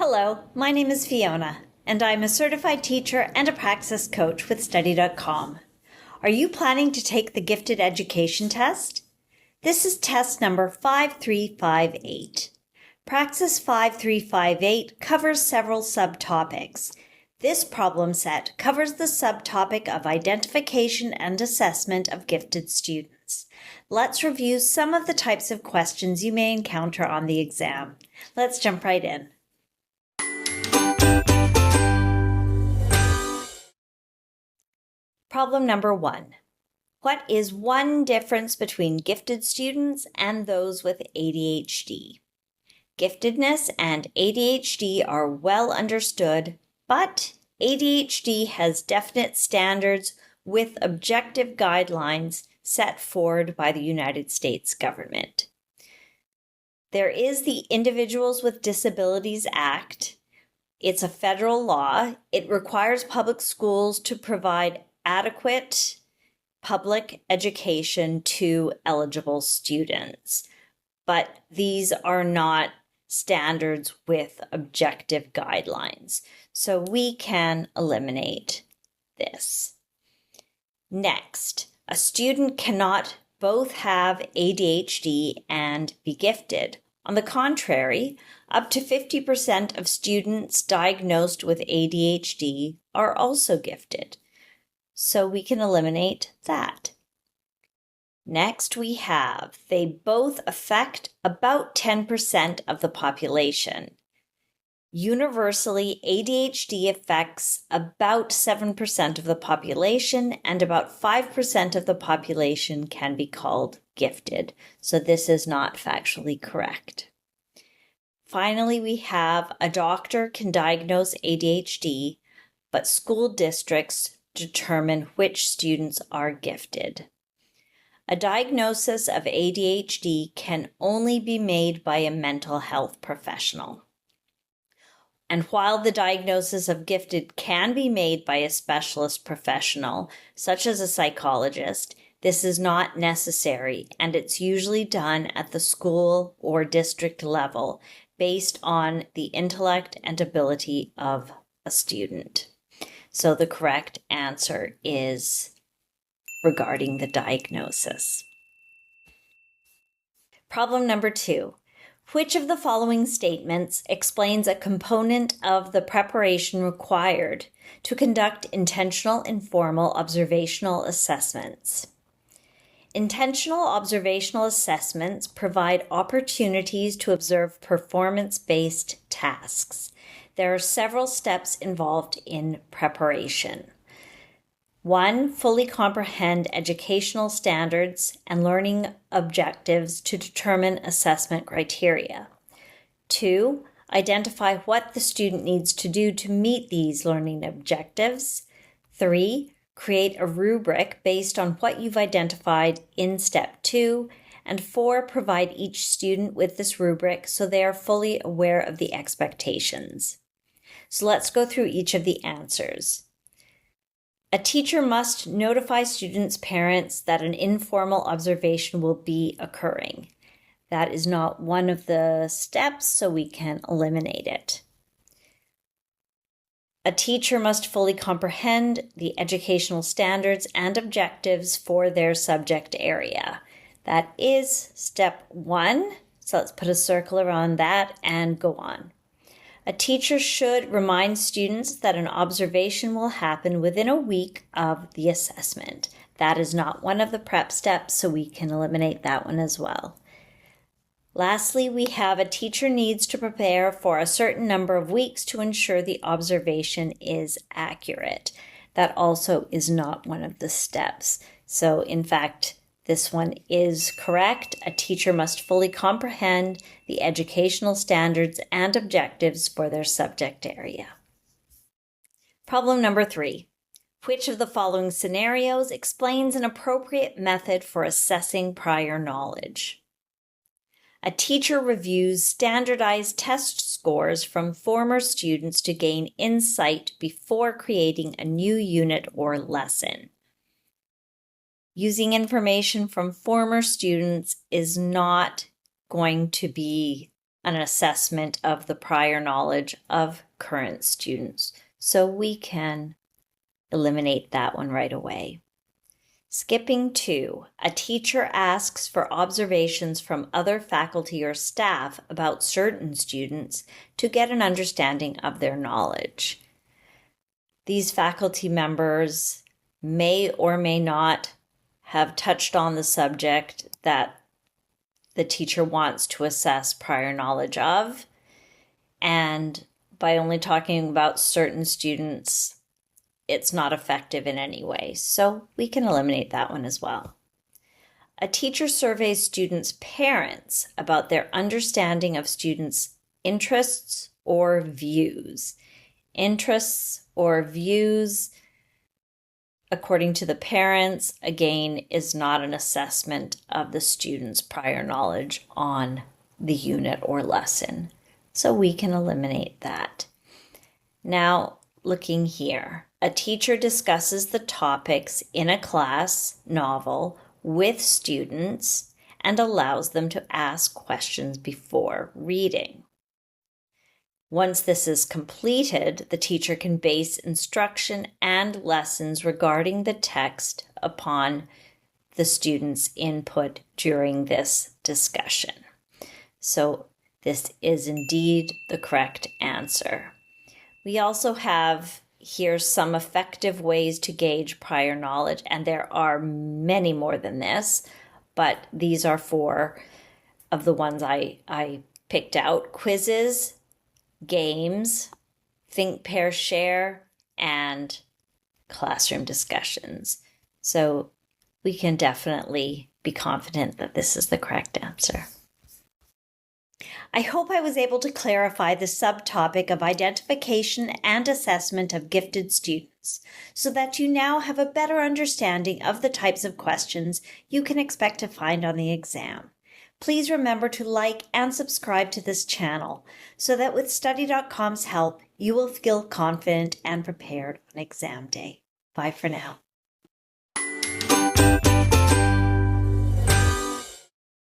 Hello, my name is Fiona, and I'm a certified teacher and a Praxis coach with Study.com. Are you planning to take the Gifted Education test? This is test number 5358. Praxis 5358 covers several subtopics. This problem set covers the subtopic of identification and assessment of gifted students. Let's review some of the types of questions you may encounter on the exam. Let's jump right in. Problem number 1. What is one difference between gifted students and those with ADHD? Giftedness and ADHD are well understood, but ADHD has definite standards with objective guidelines set forward by the United States government. There is the Individuals with Disabilities Act. It's a federal law. It requires public schools to provide adequate public education to eligible students. But these are not standards with objective guidelines. So we can eliminate this. Next, a student cannot both have ADHD and be gifted. On the contrary, up to 50% of students diagnosed with ADHD are also gifted. So we can eliminate that. Next we have, they both affect about 10% of the population. Universally, ADHD affects about 7% of the population, and about 5% of the population can be called gifted. So this is not factually correct. Finally, we have a doctor can diagnose ADHD, but school districts determine which students are gifted. A diagnosis of ADHD can only be made by a mental health professional. And while the diagnosis of gifted can be made by a specialist professional, such as a psychologist, this is not necessary, and it's usually done at the school or district level based on the intellect and ability of a student. So the correct answer is regarding the diagnosis. Problem number 2. Which of the following statements explains a component of the preparation required to conduct intentional informal observational assessments? Intentional observational assessments provide opportunities to observe performance-based tasks. There are several steps involved in preparation. 1. Fully comprehend educational standards and learning objectives to determine assessment criteria. 2. Identify what the student needs to do to meet these learning objectives. 3. Create a rubric based on what you've identified in step 2. And 4. Provide each student with this rubric so they are fully aware of the expectations. So let's go through each of the answers. A teacher must notify students' parents that an informal observation will be occurring. That is not one of the steps, so we can eliminate it. A teacher must fully comprehend the educational standards and objectives for their subject area. That is step 1. So let's put a circle around that and go on. A teacher should remind students that an observation will happen within a week of the assessment. That is not one of the prep steps, so we can eliminate that one as well. Lastly, we have a teacher needs to prepare for a certain number of weeks to ensure the observation is accurate. That also is not one of the steps. So in fact, this one is correct. A teacher must fully comprehend the educational standards and objectives for their subject area. Problem number 3. Which of the following scenarios explains an appropriate method for assessing prior knowledge? A teacher reviews standardized test scores from former students to gain insight before creating a new unit or lesson. Using information from former students is not going to be an assessment of the prior knowledge of current students. So we can eliminate that one right away. Skipping 2, a teacher asks for observations from other faculty or staff about certain students to get an understanding of their knowledge. These faculty members may or may not have touched on the subject that the teacher wants to assess prior knowledge of, and by only talking about certain students, it's not effective in any way. So we can eliminate that one as well. A teacher surveys students' parents about their understanding of students' interests or views. Interests or views, according to the parents, again, is not an assessment of the student's prior knowledge on the unit or lesson. So we can eliminate that. Now, looking here, a teacher discusses the topics in a class novel with students and allows them to ask questions before reading. Once this is completed, the teacher can base instruction and lessons regarding the text upon the student's input during this discussion. So this is indeed the correct answer. We also have here some effective ways to gauge prior knowledge, and there are many more than this, but these are 4 of the ones I picked out: quizzes, games, think, pair, share, and classroom discussions. So we can definitely be confident that this is the correct answer. I hope I was able to clarify the subtopic of identification and assessment of gifted students so that you now have a better understanding of the types of questions you can expect to find on the exam. Please remember to like and subscribe to this channel so that with Study.com's help, you will feel confident and prepared on exam day. Bye for now.